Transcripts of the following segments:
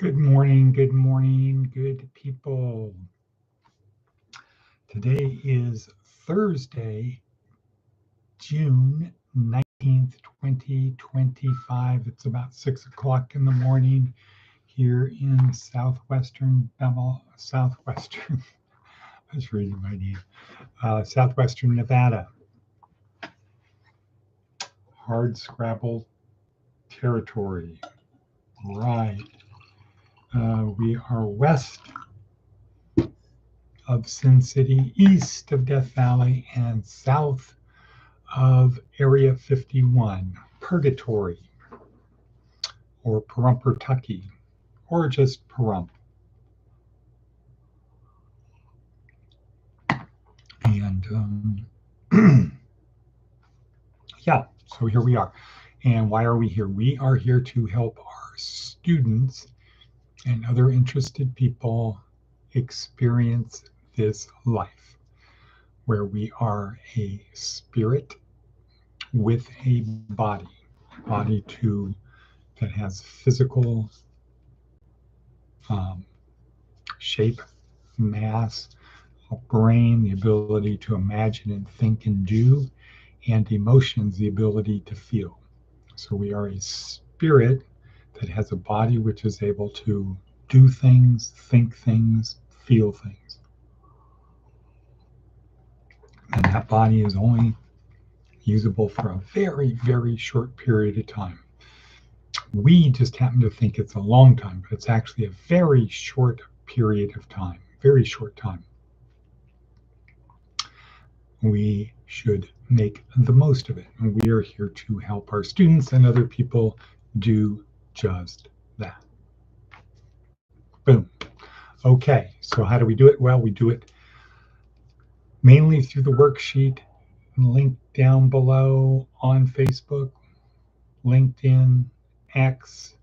good morning, good people. Today is Thursday, June 19th, 2025. It's about 6 o'clock in the morning here in southwestern southwestern, I was reading my name, southwestern Nevada. Hard scrabble territory. Right. We are west of Sin City, east of Death Valley, and south of Area 51, Purgatory, or Pahrump-Tucky, or just Pahrump. And yeah, so here we are. And why are we here? We are here to help our students and other interested people experience this life, where we are a spirit with a body that has physical shape, mass, a brain, the ability to imagine and think and do, and emotions, the ability to feel. So we are a spirit that has a body which is able to do things, think things, feel things. And that body is only usable for a very, very short period of time. We just happen to think it's a long time, but it's actually a very short period of time, very short time. We should make the most of it. And we are here to help our students and other people do just that. Boom. Okay, so how do we do it? Well, we do it mainly through the worksheet linked down below on Facebook, LinkedIn, X,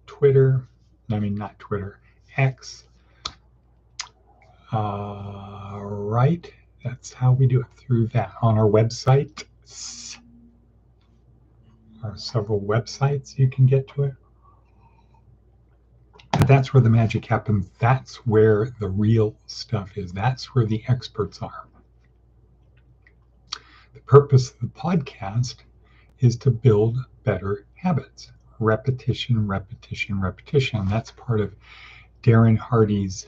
Twitter. Not Twitter, X. Right, that's how we do it, through that. On our website, there are several websites you can get to it. But that's where the magic happens. That's where the real stuff is. That's where the experts are. The purpose of the podcast is to build better habits. Repetition, repetition, repetition. And that's part of Darren Hardy's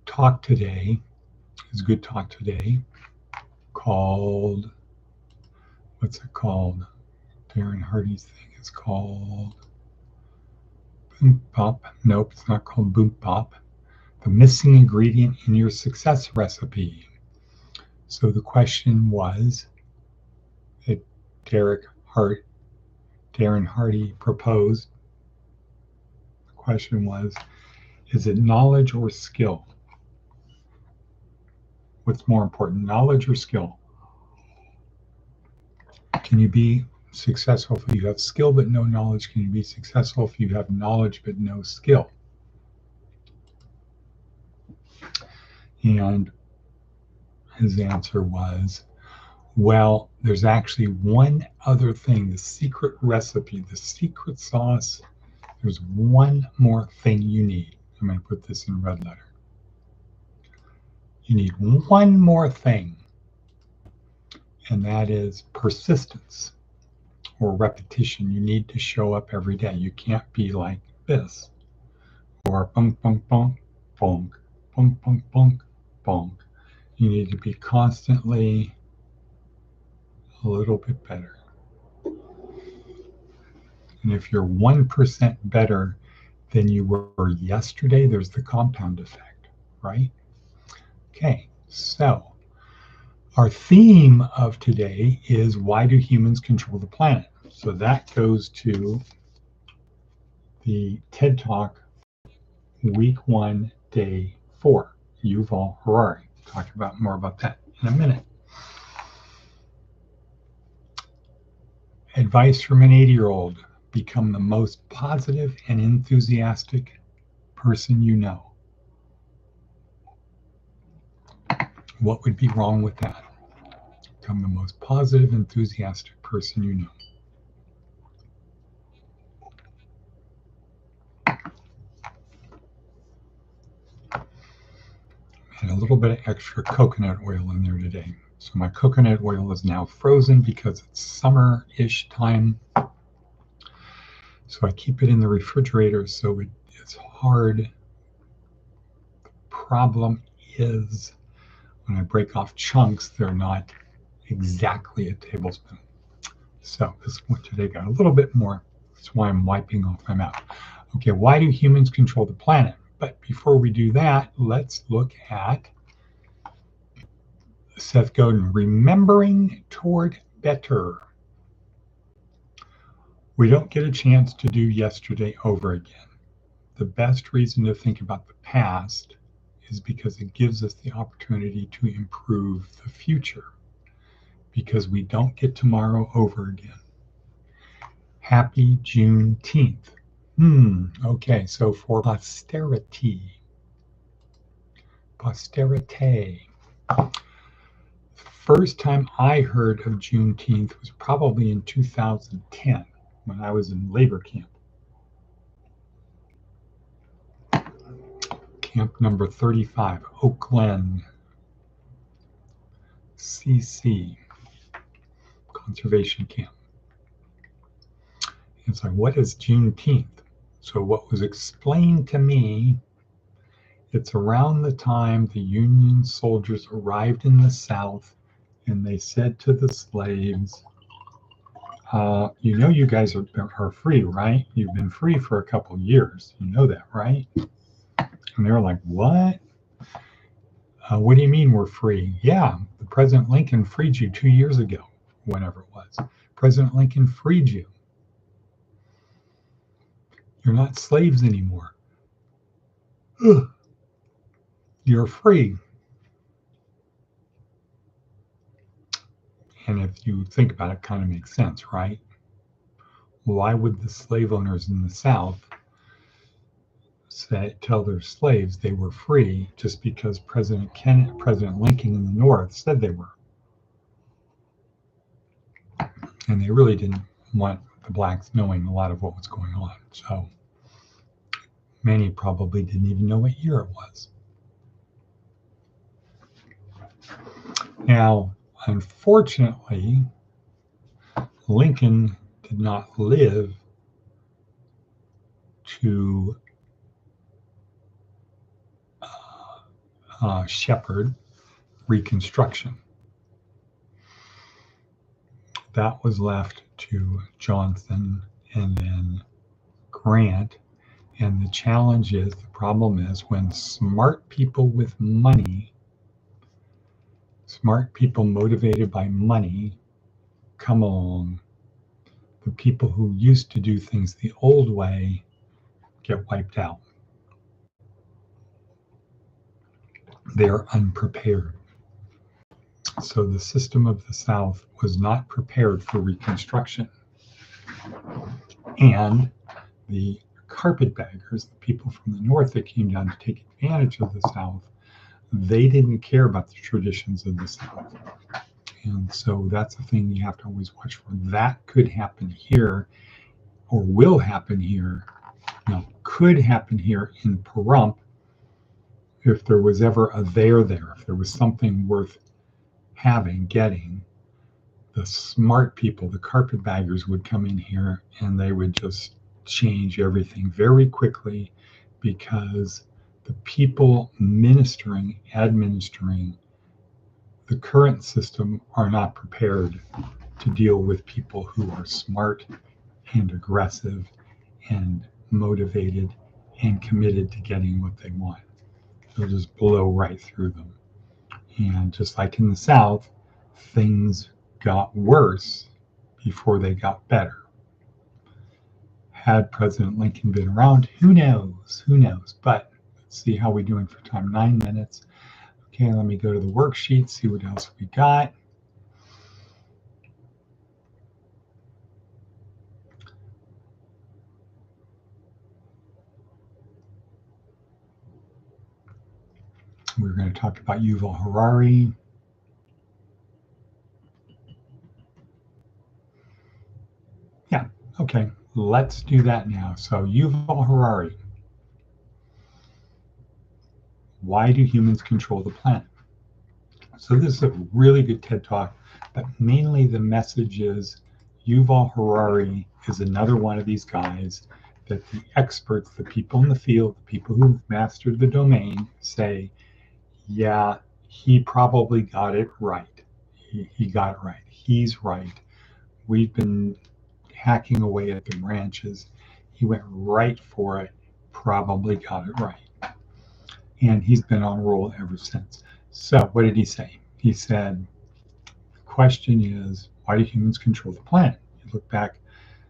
talk today, his good talk today, called, what's it called? Darren Hardy's thing is called Boom Pop. Nope, it's not called Boom Pop. The missing ingredient in your success recipe. So the question was that Darren Hardy proposed. The question was, is it knowledge or skill? What's more important, knowledge or skill? Can you be successful if you have skill but no knowledge? Can you be successful if you have knowledge but no skill? And his answer was, well, there's actually one other thing, the secret recipe, the secret sauce. There's one more thing you need. I'm going to put this in red letter. You need one more thing, and that is persistence or repetition. You need to show up every day. You can't be like this, or bunk, bunk, bunk, bunk, bunk, bunk, bunk, bunk. You need to be constantly a little bit better. And if you're 1% better than you were yesterday, there's the compound effect, right? Okay, so our theme of today is, why do humans control the planet? So that goes to the TED Talk, week 1, day 4, Yuval Harari. Talk about more about that in a minute. Advice from an 80-year-old: become the most positive and enthusiastic person you know. What would be wrong with that? Become the most positive, enthusiastic person you know. and a little bit of extra coconut oil in there today. So my coconut oil is now frozen because it's summer-ish time. So I keep it in the refrigerator so it's hard. The problem is when I break off chunks, they're not exactly a tablespoon. So this one today got a little bit more. That's why I'm wiping off my mouth. Okay, why do humans control the planet? But before we do that, let's look at Seth Godin, remembering toward better. We don't get a chance to do yesterday over again. The best reason to think about the past is because it gives us the opportunity to improve the future, because we don't get tomorrow over again. Happy Juneteenth. Okay, so for posterity. First time I heard of Juneteenth was probably in 2010 when I was in labor camp. Camp number 35, Oak Glen, CC, conservation camp. It's like, what is Juneteenth? So what was explained to me, it's around the time the Union soldiers arrived in the South and they said to the slaves, you know you guys are free, right? You've been free for a couple years. You know that, right? And they were like, what? What do you mean we're free? Yeah, President Lincoln freed you 2 years ago, whenever it was. President Lincoln freed you. You're not slaves anymore. Ugh. You're free. And if you think about it, it kind of makes sense, right? Why would the slave owners in the South tell their slaves they were free just because President Lincoln in the North said they were? And they really didn't want the blacks knowing a lot of what was going on. So many probably didn't even know what year it was. Now, unfortunately, Lincoln did not live to shepherd Reconstruction. That was left to Johnson and then Grant. And the challenge is, the problem is, when smart people with money, smart people motivated by money come along, the people who used to do things the old way get wiped out. They're unprepared. So the system of the South was not prepared for Reconstruction. And the carpetbaggers, the people from the North that came down to take advantage of the South, they didn't care about the traditions of the South. And so that's the thing you have to always watch for. That could happen here, or will happen here. Now, could happen here in Pahrump if there was ever a there, if there was something worth getting. The smart people, the carpetbaggers, would come in here and they would just change everything very quickly, because the people administering the current system are not prepared to deal with people who are smart and aggressive and motivated and committed to getting what they want. They'll just blow right through them. And just like in the South, things got worse before they got better. Had President Lincoln been around, who knows? But let's see how we're doing for time. 9 minutes. Okay, let me go to the worksheet, see what else we got. We're going to talk about Yuval Harari. Yeah, okay, let's do that now. So Yuval Harari. Why do humans control the planet? So this is a really good TED Talk, but mainly the message is Yuval Harari is another one of these guys that the experts, the people in the field, the people who've mastered the domain say, yeah, he probably got it right. He got it right. He's right. We've been hacking away at the branches. He went right for it, probably got it right. And he's been on a roll ever since. So what did he say? He said, the question is, why do humans control the planet? You look back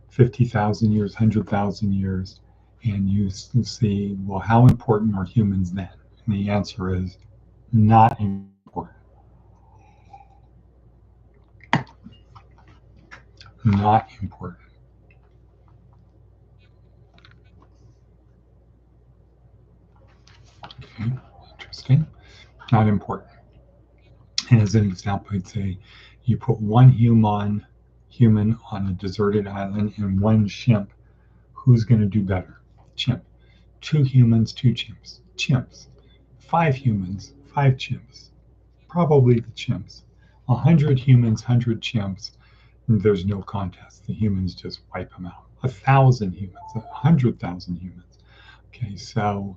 50,000 years, 100,000 years, and you see, well, how important are humans then? And the answer is not important. Not important. Okay, interesting. Not important. And as an example, I'd say you put one human on a deserted island and one chimp, who's going to do better? Chimp. Two humans, two chimps. Chimps. Five humans, five chimps. Probably the chimps. 100 humans, 100 chimps. There's no contest. The humans just wipe them out. 1,000 humans, 100,000 humans. Okay, so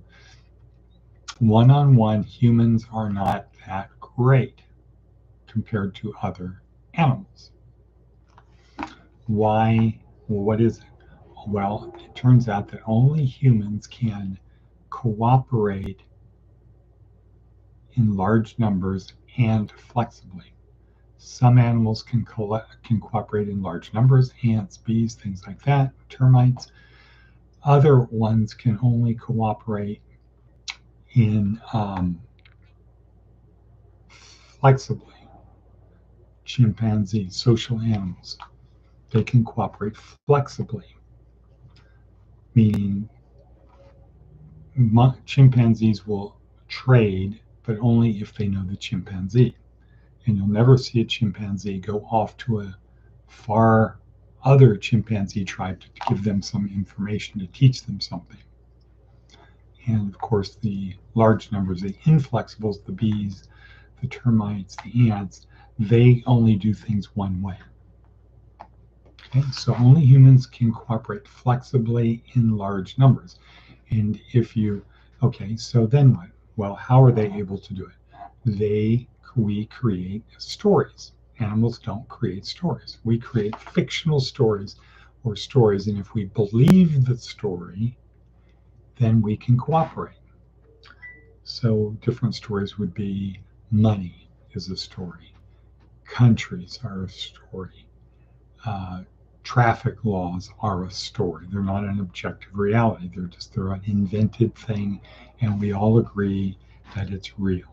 one-on-one, humans are not that great compared to other animals. Why? What is it? Well, it turns out that only humans can cooperate in large numbers and flexibly. Some animals can cooperate in large numbers, ants, bees, things like that, termites. Other ones can only cooperate in flexibly. Chimpanzees, social animals, they can cooperate flexibly, meaning chimpanzees will trade, but only if they know the chimpanzee. And you'll never see a chimpanzee go off to a far other chimpanzee tribe to give them some information, to teach them something. And of course, the large numbers, the inflexibles, the bees, the termites, the ants, they only do things one way. Okay, so only humans can cooperate flexibly in large numbers. And if you, okay, so then what? Well, how are they able to do it? We create stories. Animals don't create stories. We create fictional stories or stories. And if we believe the story, then we can cooperate. So different stories would be money is a story. Countries are a story. Traffic laws are a story. They're not an objective reality. They're an invented thing, and we all agree that it's real.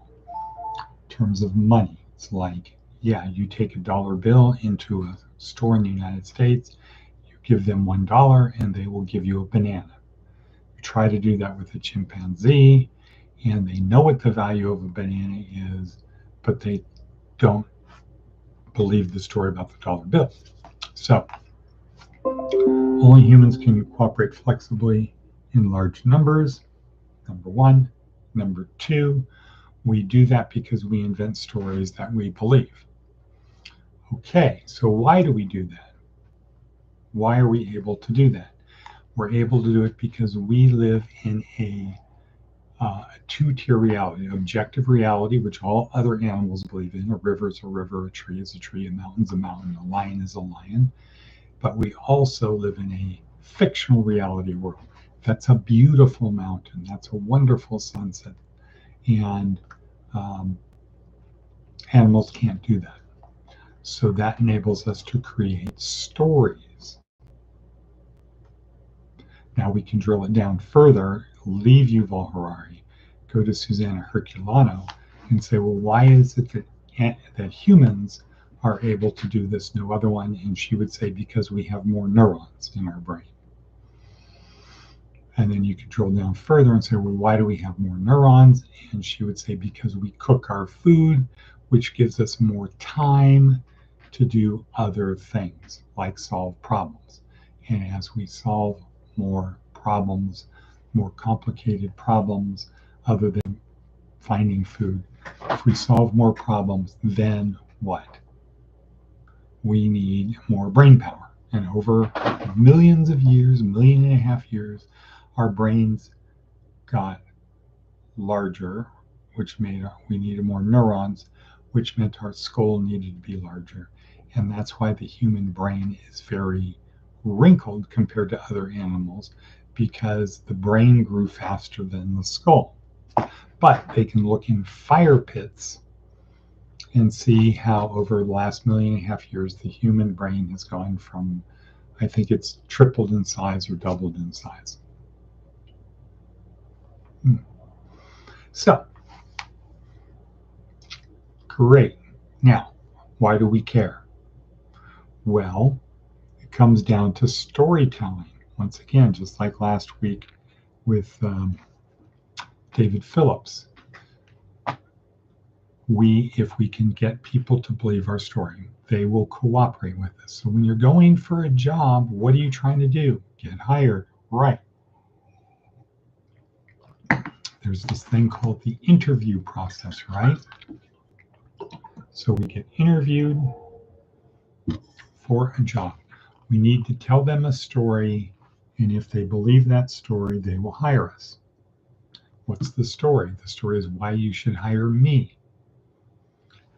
In terms of money, it's like, yeah, you take a dollar bill into a store in the United States, you give them $1, and they will give you a banana. You try to do that with a chimpanzee, and they know what the value of a banana is, but they don't believe the story about the dollar bill. So only humans can cooperate flexibly in large numbers, number one. Number two, we do that because we invent stories that we believe. Okay, so why do we do that? Why are we able to do that? We're able to do it because we live in a two-tier reality, objective reality, which all other animals believe in. A river is a river, a tree is a tree, a mountain is a mountain, a lion is a lion. But we also live in a fictional reality world. That's a beautiful mountain. That's a wonderful sunset. And animals can't do that. So that enables us to create stories. Now we can drill it down further, leave Yuval Harari, go to Susanna Herculano, and say, well, why is it that humans are able to do this, no other one? And she would say, because we have more neurons in our brain. And then you could drill down further and say, well, why do we have more neurons? And she would say, because we cook our food, which gives us more time to do other things, like solve problems. And as we solve more problems, more complicated problems, other than finding food. If we solve more problems, then what? We need more brain power. And over millions of years, 1.5 million years, our brains got larger, which made we needed more neurons, which meant our skull needed to be larger. And that's why the human brain is very wrinkled compared to other animals, because the brain grew faster than the skull. But they can look in fire pits and see how over the last 1.5 million years the human brain has gone from, I think it's tripled in size or doubled in size. So, great. Now, why do we care? Well, it comes down to storytelling. Once again, just like last week with David Phillips. If we can get people to believe our story, they will cooperate with us. So when you're going for a job, what are you trying to do? Get hired, right? There's this thing called the interview process, right? So we get interviewed for a job. We need to tell them a story, and if they believe that story, they will hire us. What's the story? The story is why you should hire me.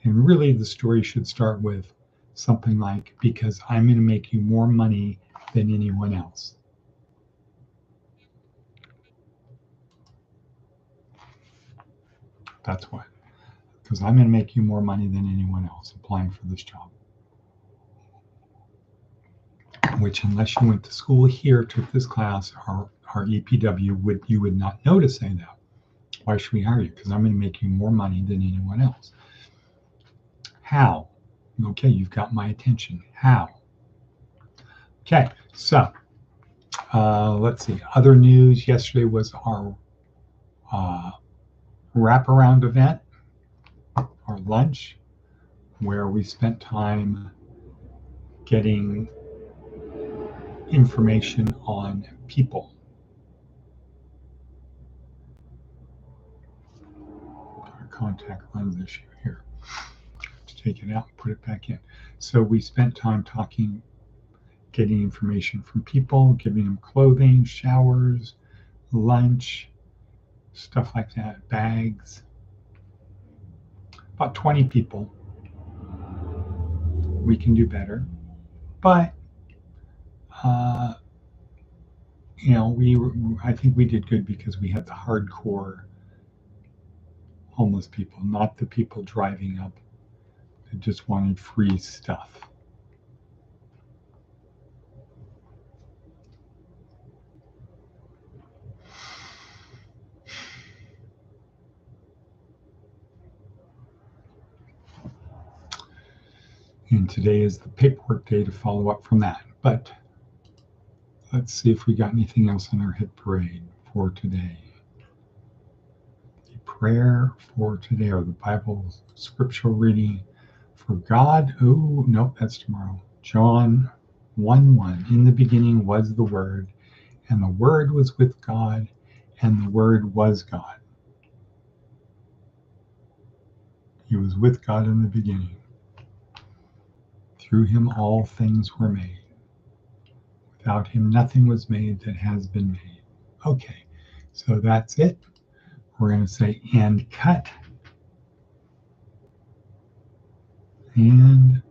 And really, the story should start with something like, because I'm going to make you more money than anyone else. That's what. Because I'm going to make you more money than anyone else applying for this job. Which, unless you went to school here, took this class, our EPW, you would not know to say that. Why should we hire you? Because I'm going to make you more money than anyone else. How? Okay, you've got my attention. How? Okay, so let's see. Other news yesterday was our wraparound event, our lunch, where we spent time getting information on people. Our contact lens issue here. Let's take it out and put it back in. So we spent time talking, getting information from people, giving them clothing, showers, lunch, stuff like that, bags. About 20 people. We can do better, but I think we did good because we had the hardcore homeless people, not the people driving up that just wanted free stuff. And today is the paperwork day to follow up from that. But let's see if we got anything else on our hit parade for today. The prayer for today, or the Bible scriptural reading for God. Oh, nope, that's tomorrow. John 1:1. In the beginning was the Word, and the Word was with God, and the Word was God. He was with God in the beginning. Through him all things were made. Without him nothing was made that has been made. Okay, so that's it. We're going to say and cut. And